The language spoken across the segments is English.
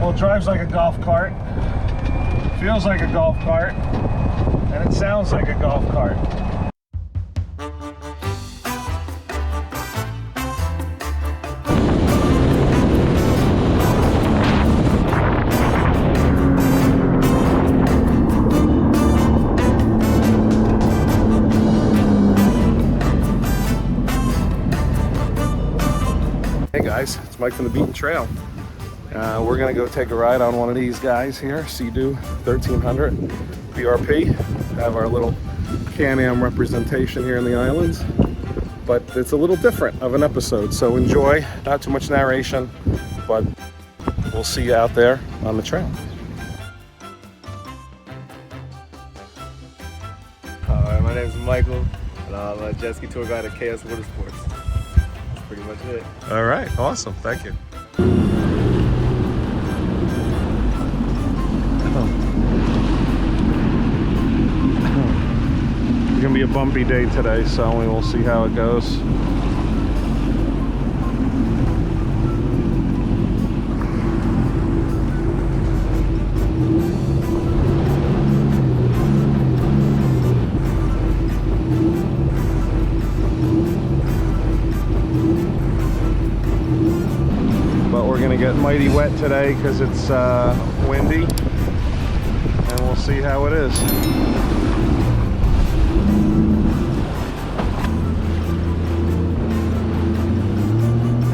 Well, it drives like a golf cart, feels like a golf cart, and it sounds like a golf cart. Hey guys, it's Mike from the Beaten Trail. We're gonna go take a ride on one of these guys here, Sea-Doo 1300 BRP. Have our little Can-Am representation here in the islands, but it's a little different of an episode, so enjoy. Not too much narration, but we'll see you out there on the trail. Hi, my name is Michael, and I'm a jet ski tour guide at KS Motorsports. That's pretty much it. All right, awesome, thank you. It's gonna be a bumpy day today, so we will see how it goes. But we're gonna get mighty wet today because it's windy, and we'll see how it is.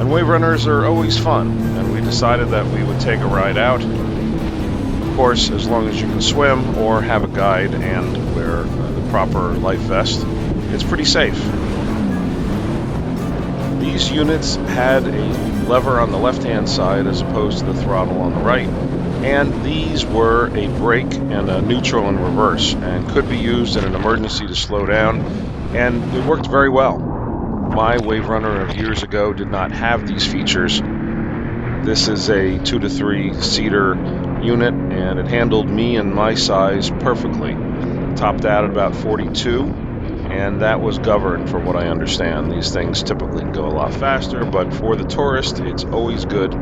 And Waverunners are always fun, and we decided that we would take a ride out. Of course, as long as you can swim or have a guide and wear the proper life vest, it's pretty safe. These units had a lever on the left-hand side as opposed to the throttle on the right, and these were a brake and a neutral and reverse, and could be used in an emergency to slow down, and it worked very well. My Waverunner of years ago did not have these features. This is a 2 to 3 seater unit, and it handled me and my size perfectly. Topped out at about 42, and that was governed from what I understand. These things typically go a lot faster, but for the tourist, it's always good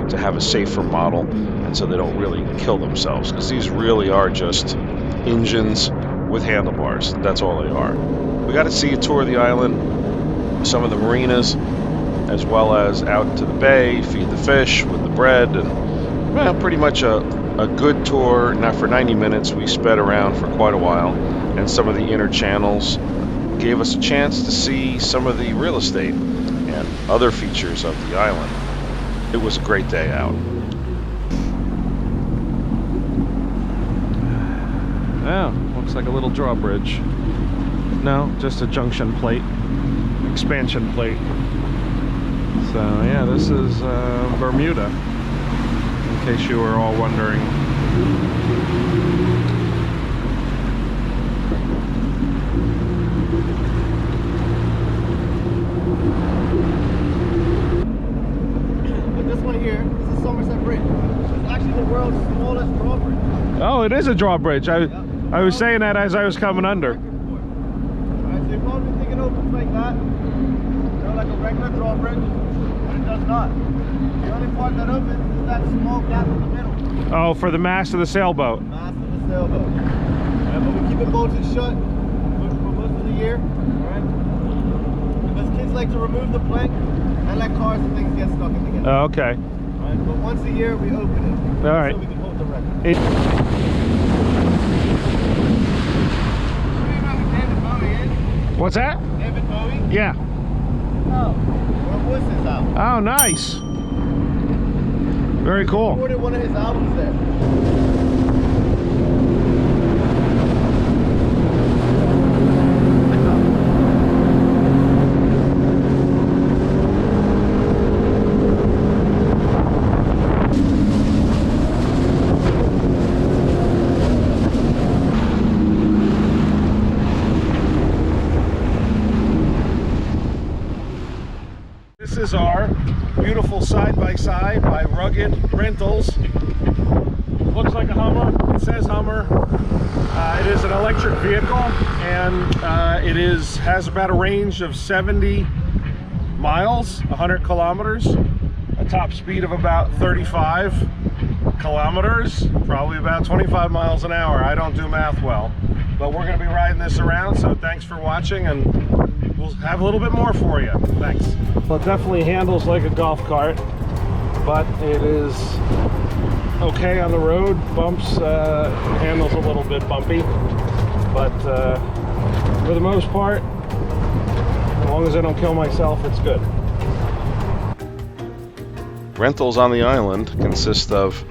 to have a safer model, and so they don't really kill themselves, because these really are just engines with handlebars. That's all they are. We got to see a tour of the island, some of the marinas, as well as out to the bay, feed the fish with the bread, and well, pretty much a good tour. Now for 90 minutes we sped around for quite a while, and some of the inner channels gave us a chance to see some of the real estate and other features of the island. It was a great day out. Oh, looks like a little drawbridge. No, just a junction plate. Expansion plate. So yeah, this is Bermuda, in case you were all wondering. But this one here, this is Somerset Bridge. It's actually the world's smallest drawbridge. Oh, it is a drawbridge. I was saying that as I was coming under. Alright, so you're probably thinking it opens like that. Like a regular drawbridge, but it does not. The only part that opens is that small gap in the middle. Oh, for the mast of the sailboat. Mast of the sailboat. Right, but we keep it bolted shut for most of the year. Alright? Because kids like to remove the plank and let cars and things get stuck in together. Oh, okay. Alright, but once a year we open it. Alright. So we can hold the record. What's that? David Bowie? Yeah. Oh, our voice is out. Oh, nice. Very cool. I recorded one of his albums there. This is our beautiful side-by-side by Rugged Rentals. Looks like a Hummer. It says Hummer. It is an electric vehicle, and it has about a range of 70 miles, 100 kilometers, a top speed of about 35. kilometers, probably about 25 miles an hour. I don't do math well, but we're going to be riding this around, so thanks for watching, and we'll have a little bit more for you. Thanks. Well, it definitely handles like a golf cart, but it is okay on the road. Bumps, handles a little bit bumpy, but for the most part, as long as I don't kill myself, it's good. Rentals on the island consist of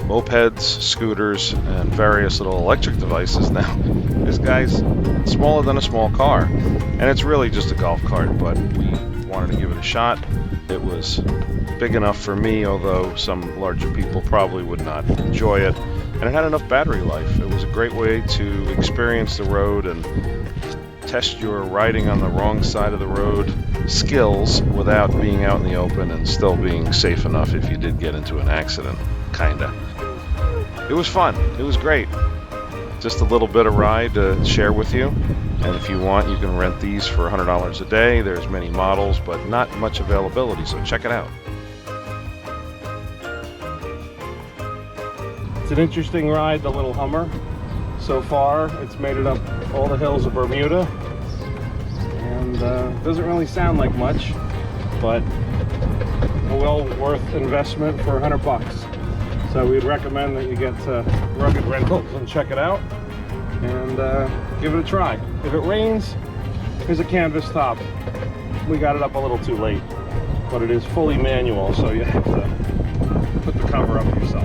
mopeds, scooters, and various little electric devices. Now, this guy's smaller than a small car, and it's really just a golf cart, but we wanted to give it a shot. It was big enough for me, although some larger people probably would not enjoy it, and it had enough battery life. It was a great way to experience the road and test your riding on the wrong side of the road skills without being out in the open and still being safe enough if you did get into an accident, kinda. It was fun. It was great. Just a little bit of ride to share with you. And if you want, you can rent these for $100 a day. There's many models, but not much availability, so check it out. It's an interesting ride, the little Hummer. So far, it's made it up all the hills of Bermuda, and doesn't really sound like much, but a well worth investment for $100. So we'd recommend that you get Rugged Rentals and check it out, and give it a try. If it rains, here's a canvas top. We got it up a little too late, but it is fully manual, so you have to put the cover up yourself.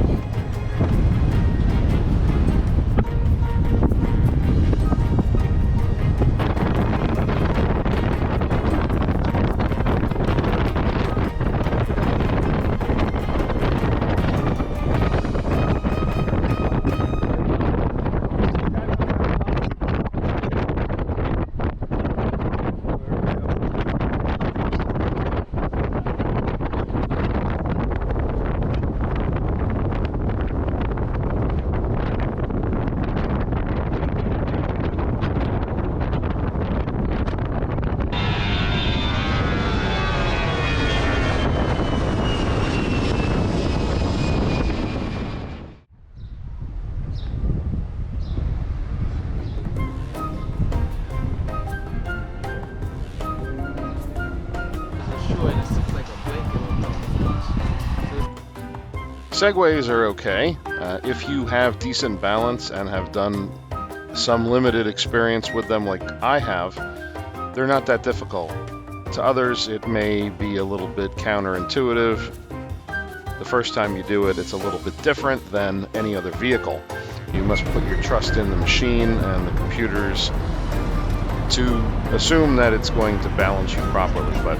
Segways are okay. If you have decent balance and have done some limited experience with them like I have, they're not that difficult. To others, it may be a little bit counterintuitive. The first time you do it, it's a little bit different than any other vehicle. You must put your trust in the machine and the computers to assume that it's going to balance you properly. But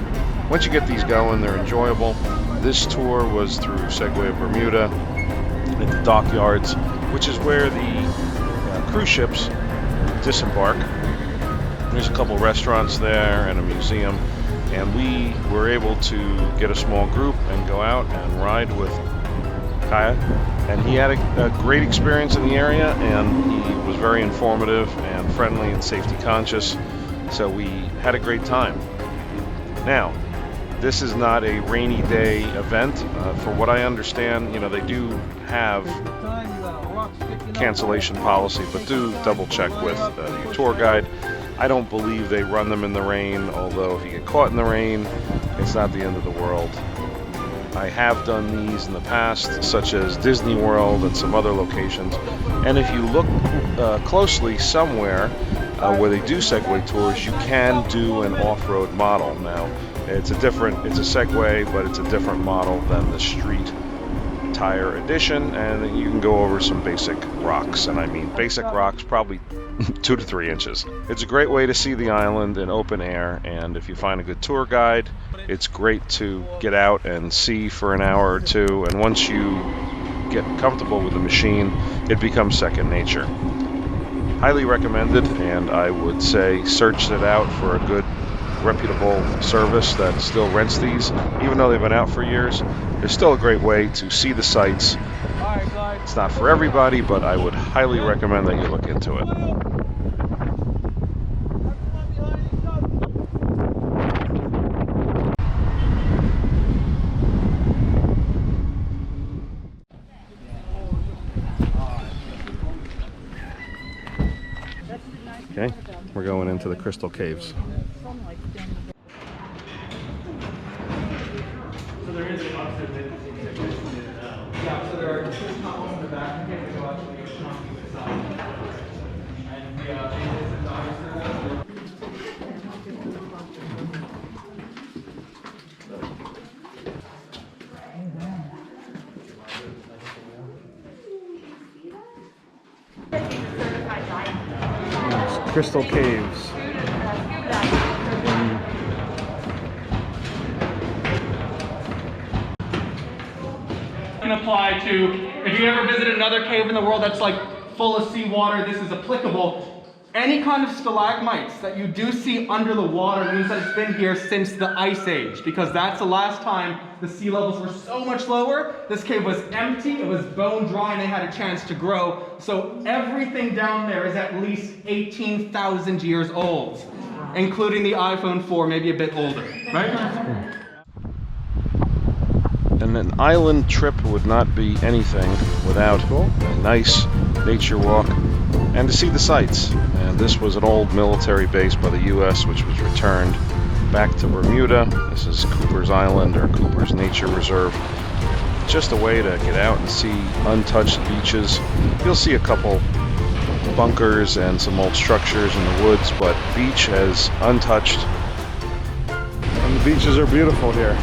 once you get these going, they're enjoyable. This tour was through Segway of Bermuda at the dockyards, which is where the cruise ships disembark. There's a couple restaurants there and a museum, and we were able to get a small group and go out and ride with Kaya, and he had a great experience in the area, and he was very informative and friendly and safety conscious, so we had a great time. Now, this is not a rainy day event. For what I understand, they do have cancellation policy, but do double check with your tour guide. I don't believe they run them in the rain, although if you get caught in the rain, it's not the end of the world. I have done these in the past, such as Disney World and some other locations, and if you look closely somewhere where they do Segway tours, you can do an off-road model. Now, it's a Segway, but it's a different model than the street tire edition, and you can go over some basic rocks, and I mean basic rocks, probably 2 to 3 inches. It's a great way to see the island in open air, and if you find a good tour guide, it's great to get out and see for an hour or two, and once you get comfortable with the machine, it becomes second nature. Highly recommended, and I would say search it out for a good reputable service that still rents these. Even though they've been out for years, they're still a great way to see the sights. It's not for everybody, but I would highly recommend that you look into it. Okay, we're going into the crystal caves. So there is an option that yeah, so there are two tunnels in the back here that go out to the concrete side. And the Crystal caves. Can apply to if you ever visit another cave in the world that's like full of seawater, this is applicable. Any kind of stalagmites that you do see under the water means that it's been here since the Ice Age, because that's the last time the sea levels were so much lower. This cave was empty, it was bone dry, and they had a chance to grow. So everything down there is at least 18,000 years old, including the iPhone 4, maybe a bit older, right? And an island trip would not be anything without a nice nature walk and to see the sights. And this was an old military base by the U.S. which was returned back to Bermuda. This is Cooper's Island, or Cooper's Nature Reserve. Just a way to get out and see untouched beaches. You'll see a couple bunkers and some old structures in the woods, but beach as untouched. And the beaches are beautiful here.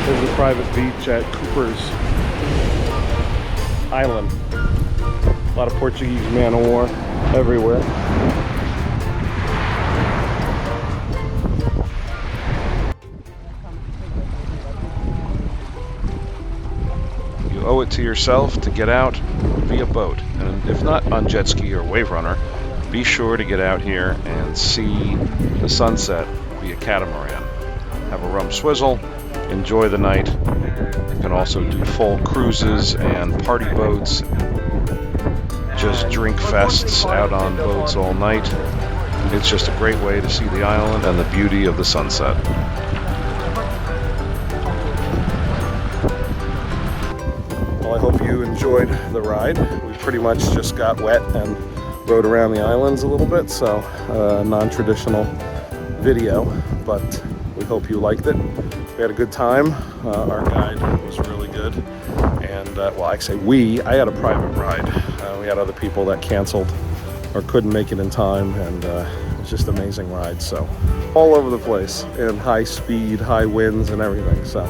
There's a private beach at Cooper's Island. A lot of Portuguese man-o-war everywhere. You owe it to yourself to get out via boat, and if not on jet ski or Waverunner, be sure to get out here and see the sunset via catamaran. Have a rum swizzle, enjoy the night. You can also do full cruises and party boats, just drink fests out on boats all night. It's just a great way to see the island and the beauty of the sunset. Well, I hope you enjoyed the ride. We pretty much just got wet and rode around the islands a little bit, so non-traditional video, but we hope you liked it. We had a good time. Our guide was really good, and well, I say I had a private ride. We had other people that canceled or couldn't make it in time, and it was just an amazing ride. So all over the place, in high speed, high winds and everything. So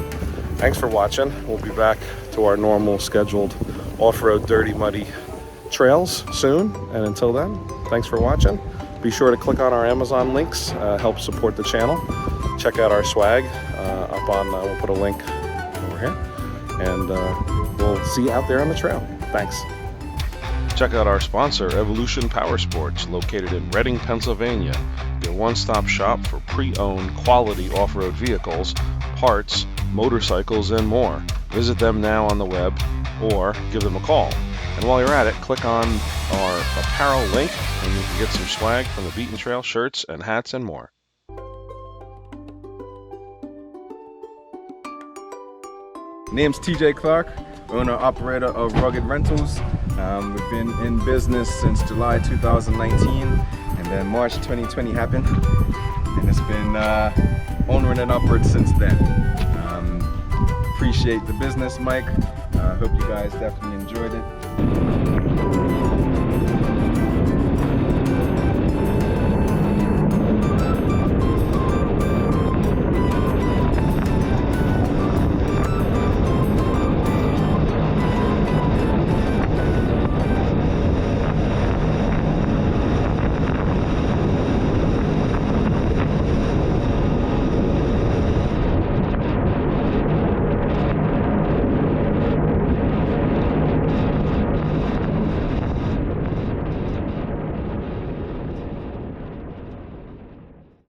thanks for watching. We'll be back to our normal scheduled off-road dirty muddy trails soon, and until then, thanks for watching. Be sure to click on our Amazon links, help support the channel. Check out our swag up on, we'll put a link over here, and we'll see you out there on the trail. Thanks. Check out our sponsor, Evolution Power Sports, located in Reading, Pennsylvania. Your one-stop shop for pre-owned quality off-road vehicles, parts, motorcycles, and more. Visit them now on the web or give them a call. And while you're at it, click on our apparel link and you can get some swag from the Beaten Trail shirts and hats and more. Name's TJ Clark, owner operator of Rugged Rentals. We've been in business since July 2019, and then March 2020 happened, and it's been onward and upward since then. Appreciate the business, Mike. Hope you guys definitely enjoyed it.